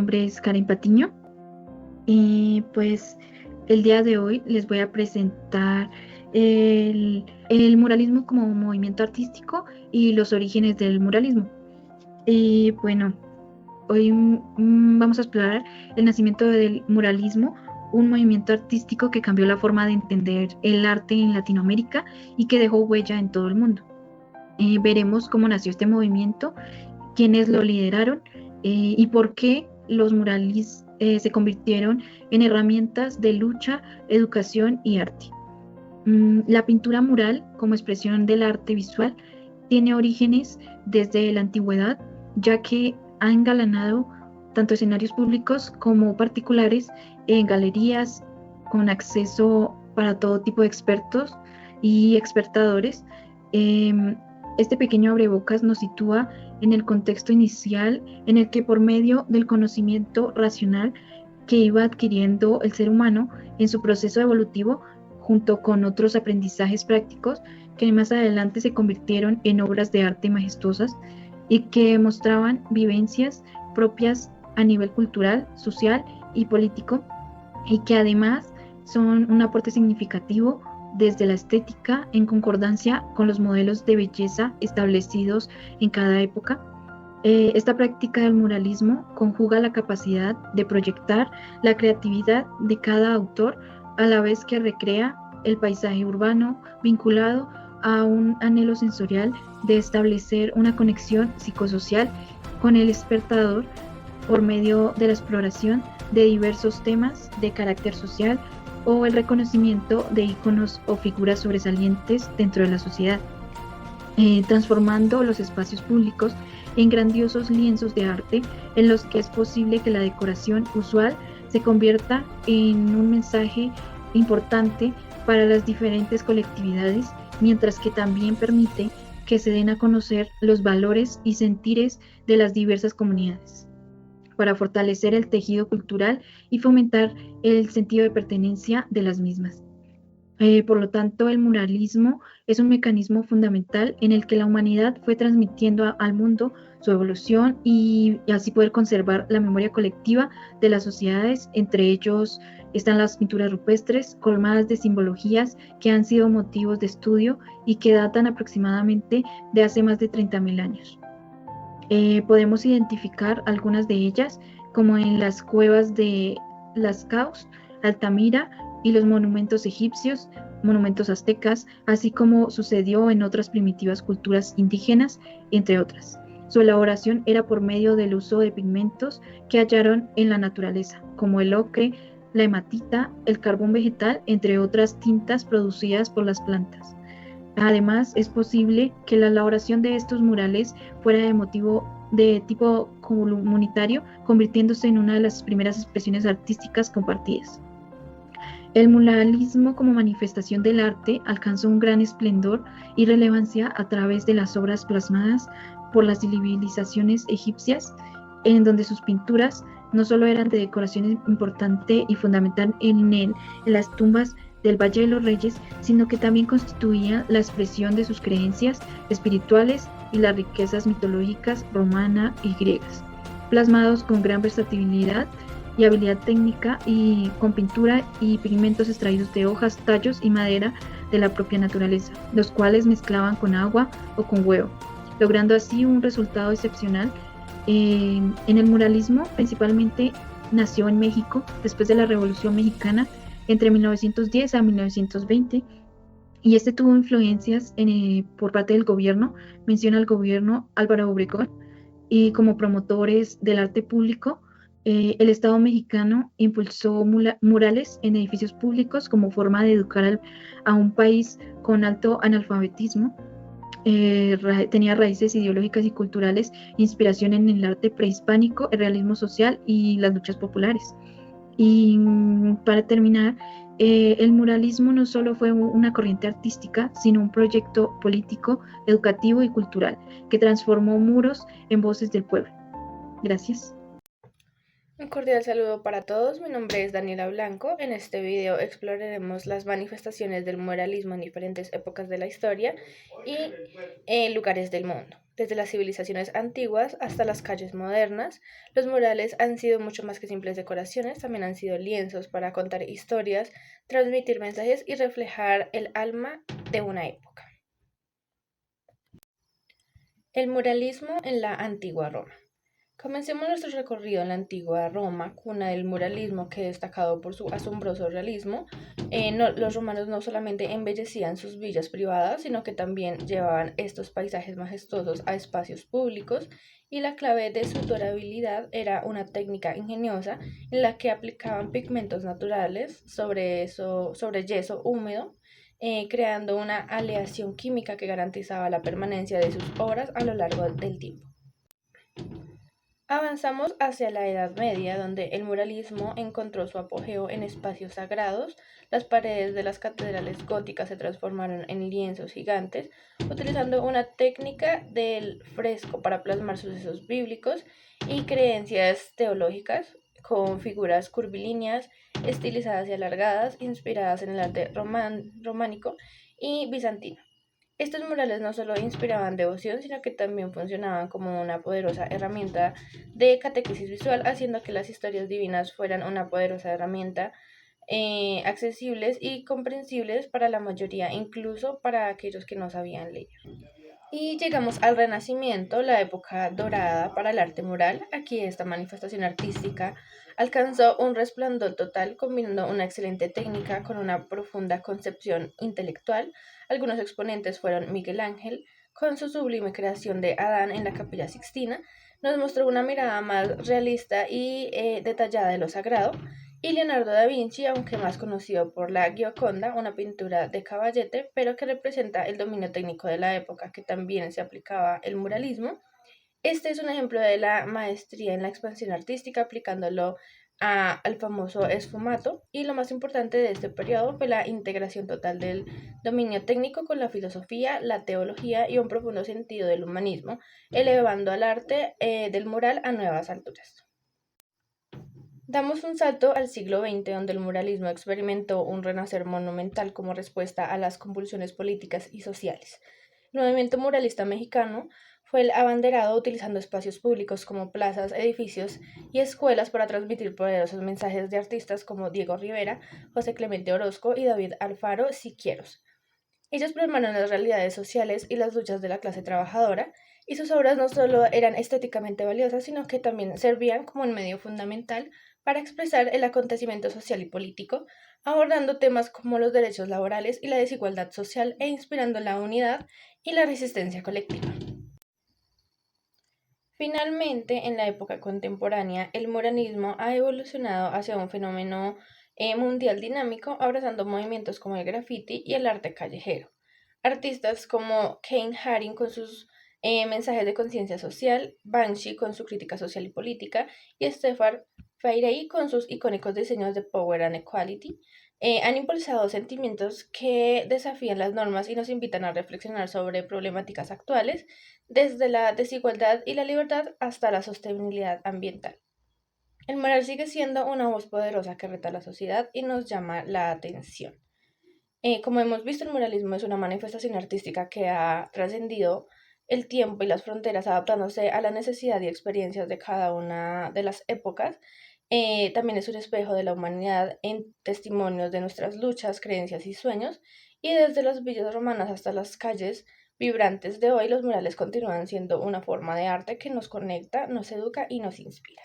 nombre es Karen Patiño y pues el día de hoy les voy a presentar el muralismo como movimiento artístico y los orígenes del muralismo. Y bueno, hoy vamos a explorar el nacimiento del muralismo, un movimiento artístico que cambió la forma de entender el arte en Latinoamérica y que dejó huella en todo el mundo. Veremos cómo nació este movimiento, quiénes lo lideraron y por qué los murales se convirtieron en herramientas de lucha, educación y arte. La pintura mural, como expresión del arte visual, tiene orígenes desde la antigüedad, ya que ha engalanado tanto escenarios públicos como particulares en galerías con acceso para todo tipo de expertos y expertadores. Este pequeño abrebocas nos sitúa en el contexto inicial en el que por medio del conocimiento racional que iba adquiriendo el ser humano en su proceso evolutivo, junto con otros aprendizajes prácticos que más adelante se convirtieron en obras de arte majestuosas y que mostraban vivencias propias a nivel cultural, social y político, y que además son un aporte significativo desde la estética en concordancia con los modelos de belleza establecidos en cada época. Esta práctica del muralismo conjuga la capacidad de proyectar la creatividad de cada autor a la vez que recrea el paisaje urbano vinculado a un anhelo sensorial de establecer una conexión psicosocial con el espectador por medio de la exploración de diversos temas de carácter social o el reconocimiento de íconos o figuras sobresalientes dentro de la sociedad, transformando los espacios públicos en grandiosos lienzos de arte en los que es posible que la decoración usual se convierta en un mensaje importante para las diferentes colectividades, mientras que también permite que se den a conocer los valores y sentires de las diversas comunidades, para fortalecer el tejido cultural y fomentar el sentido de pertenencia de las mismas. Por lo tanto, el muralismo es un mecanismo fundamental en el que la humanidad fue transmitiendo al mundo su evolución y así poder conservar la memoria colectiva de las sociedades. Entre ellos están las pinturas rupestres, colmadas de simbologías que han sido motivos de estudio y que datan aproximadamente de hace más de 30.000 años. Podemos identificar algunas de ellas, como en las cuevas de Lascaux, Altamira y los monumentos egipcios, monumentos aztecas, así como sucedió en otras primitivas culturas indígenas, entre otras. Su elaboración era por medio del uso de pigmentos que hallaron en la naturaleza, como el ocre, la hematita, el carbón vegetal, entre otras tintas producidas por las plantas. Además, es posible que la elaboración de estos murales fuera de tipo comunitario, convirtiéndose en una de las primeras expresiones artísticas compartidas. El muralismo como manifestación del arte alcanzó un gran esplendor y relevancia a través de las obras plasmadas por las civilizaciones egipcias, en donde sus pinturas no solo eran de decoración importante y fundamental en las tumbas del Valle de los Reyes, sino que también constituía la expresión de sus creencias espirituales y las riquezas mitológicas romana y griegas, plasmados con gran versatilidad y habilidad técnica y con pintura y pigmentos extraídos de hojas, tallos y madera de la propia naturaleza, los cuales mezclaban con agua o con huevo, logrando así un resultado excepcional. En el muralismo principalmente nació en México después de la Revolución Mexicana entre 1910 a 1920, y este tuvo influencias por parte del gobierno, menciona el gobierno Álvaro Obregón, y como promotores del arte público, el Estado mexicano impulsó murales en edificios públicos como forma de educar a un país con alto analfabetismo. Tenía raíces ideológicas y culturales, inspiración en el arte prehispánico, el realismo social y las luchas populares. Y para terminar, el muralismo no solo fue una corriente artística, sino un proyecto político, educativo y cultural que transformó muros en voces del pueblo. Gracias. Un cordial saludo para todos, mi nombre es Daniela Blanco. En este video exploraremos las manifestaciones del muralismo en diferentes épocas de la historia y lugares del mundo. Desde las civilizaciones antiguas hasta las calles modernas, los murales han sido mucho más que simples decoraciones, también han sido lienzos para contar historias, transmitir mensajes y reflejar el alma de una época. El muralismo en la antigua Roma. Comencemos nuestro recorrido en la antigua Roma, cuna del muralismo que destacado por su asombroso realismo. Los romanos no solamente embellecían sus villas privadas, sino que también llevaban estos paisajes majestuosos a espacios públicos, y la clave de su durabilidad era una técnica ingeniosa en la que aplicaban pigmentos naturales sobre yeso húmedo, creando una aleación química que garantizaba la permanencia de sus obras a lo largo del tiempo. Avanzamos hacia la Edad Media, donde el muralismo encontró su apogeo en espacios sagrados. Las paredes de las catedrales góticas se transformaron en lienzos gigantes, utilizando una técnica del fresco para plasmar sucesos bíblicos y creencias teológicas, con figuras curvilíneas, estilizadas y alargadas, inspiradas en el arte románico y bizantino. Estos murales no solo inspiraban devoción, sino que también funcionaban como una poderosa herramienta de catequesis visual, haciendo que las historias divinas fueran una poderosa herramienta accesibles y comprensibles para la mayoría, incluso para aquellos que no sabían leer. Y llegamos al Renacimiento, la época dorada para el arte mural. Aquí esta manifestación artística alcanzó un resplandor total, combinando una excelente técnica con una profunda concepción intelectual. Algunos exponentes fueron Miguel Ángel, con su sublime creación de Adán en la Capilla Sixtina, nos mostró una mirada más realista y detallada de lo sagrado, y Leonardo da Vinci, aunque más conocido por la Gioconda, una pintura de caballete, pero que representa el dominio técnico de la época que también se aplicaba el muralismo. Este es un ejemplo de la maestría en la expansión artística aplicándolo al famoso esfumato, y lo más importante de este periodo fue la integración total del dominio técnico con la filosofía, la teología y un profundo sentido del humanismo, elevando al arte del mural a nuevas alturas. Damos un salto al siglo XX, donde el muralismo experimentó un renacer monumental como respuesta a las convulsiones políticas y sociales. El movimiento muralista mexicano fue el abanderado utilizando espacios públicos como plazas, edificios y escuelas para transmitir poderosos mensajes de artistas como Diego Rivera, José Clemente Orozco y David Alfaro Siqueiros. Ellos plasmaron las realidades sociales y las luchas de la clase trabajadora, y sus obras no solo eran estéticamente valiosas, sino que también servían como un medio fundamental para expresar el acontecimiento social y político, abordando temas como los derechos laborales y la desigualdad social e inspirando la unidad y la resistencia colectiva. Finalmente, en la época contemporánea, el muralismo ha evolucionado hacia un fenómeno mundial dinámico, abrazando movimientos como el graffiti y el arte callejero. Artistas como Kane Haring con sus mensajes de conciencia social, Banksy con su crítica social y política, y Stefan Feirey con sus icónicos diseños de Power and Equality, han impulsado sentimientos que desafían las normas y nos invitan a reflexionar sobre problemáticas actuales, desde la desigualdad y la libertad hasta la sostenibilidad ambiental. El mural sigue siendo una voz poderosa que reta a la sociedad y nos llama la atención. Como hemos visto, el muralismo es una manifestación artística que ha trascendido el tiempo y las fronteras, adaptándose a la necesidad y experiencias de cada una de las épocas. También es un espejo de la humanidad en testimonios de nuestras luchas, creencias y sueños, y desde las villas romanas hasta las calles vibrantes de hoy, los murales continúan siendo una forma de arte que nos conecta, nos educa y nos inspira.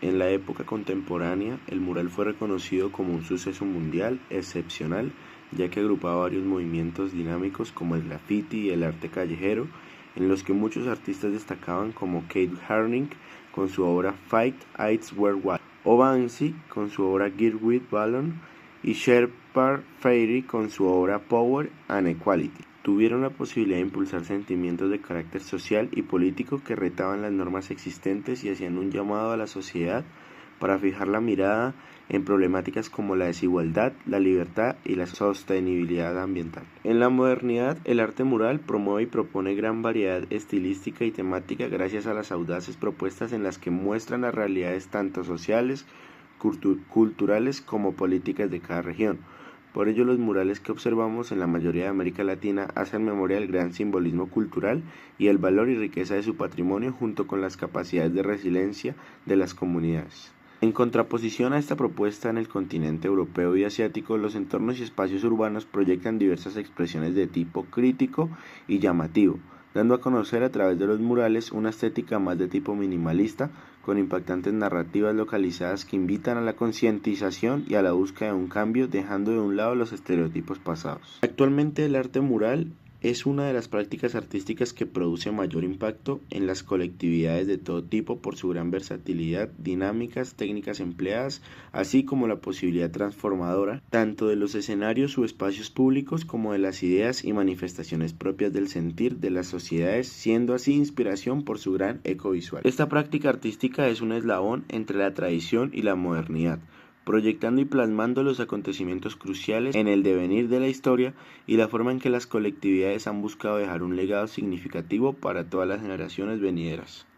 En la época contemporánea, el mural fue reconocido como un suceso mundial excepcional, ya que agrupaba varios movimientos dinámicos como el graffiti y el arte callejero, en los que muchos artistas destacaban como Kate Haring con su obra Fight It's Worldwide, o Banksy con su obra Get With Balloon, y Shepard Fairey con su obra Power and Equality. Tuvieron la posibilidad de impulsar sentimientos de carácter social y político que retaban las normas existentes y hacían un llamado a la sociedad para fijar la mirada en problemáticas como la desigualdad, la libertad y la sostenibilidad ambiental. En la modernidad, el arte mural promueve y propone gran variedad estilística y temática gracias a las audaces propuestas en las que muestran las realidades tanto sociales, culturales como políticas de cada región. Por ello, los murales que observamos en la mayoría de América Latina hacen memoria del gran simbolismo cultural y el valor y riqueza de su patrimonio junto con las capacidades de resiliencia de las comunidades. En contraposición a esta propuesta, en el continente europeo y asiático, los entornos y espacios urbanos proyectan diversas expresiones de tipo crítico y llamativo, dando a conocer a través de los murales una estética más de tipo minimalista, con impactantes narrativas localizadas que invitan a la concientización y a la búsqueda de un cambio, dejando de un lado los estereotipos pasados. Actualmente el arte mural es una de las prácticas artísticas que produce mayor impacto en las colectividades de todo tipo por su gran versatilidad, dinámicas, técnicas empleadas, así como la posibilidad transformadora tanto de los escenarios o espacios públicos como de las ideas y manifestaciones propias del sentir de las sociedades, siendo así inspiración por su gran eco visual. Esta práctica artística es un eslabón entre la tradición y la modernidad, proyectando y plasmando los acontecimientos cruciales en el devenir de la historia y la forma en que las colectividades han buscado dejar un legado significativo para todas las generaciones venideras.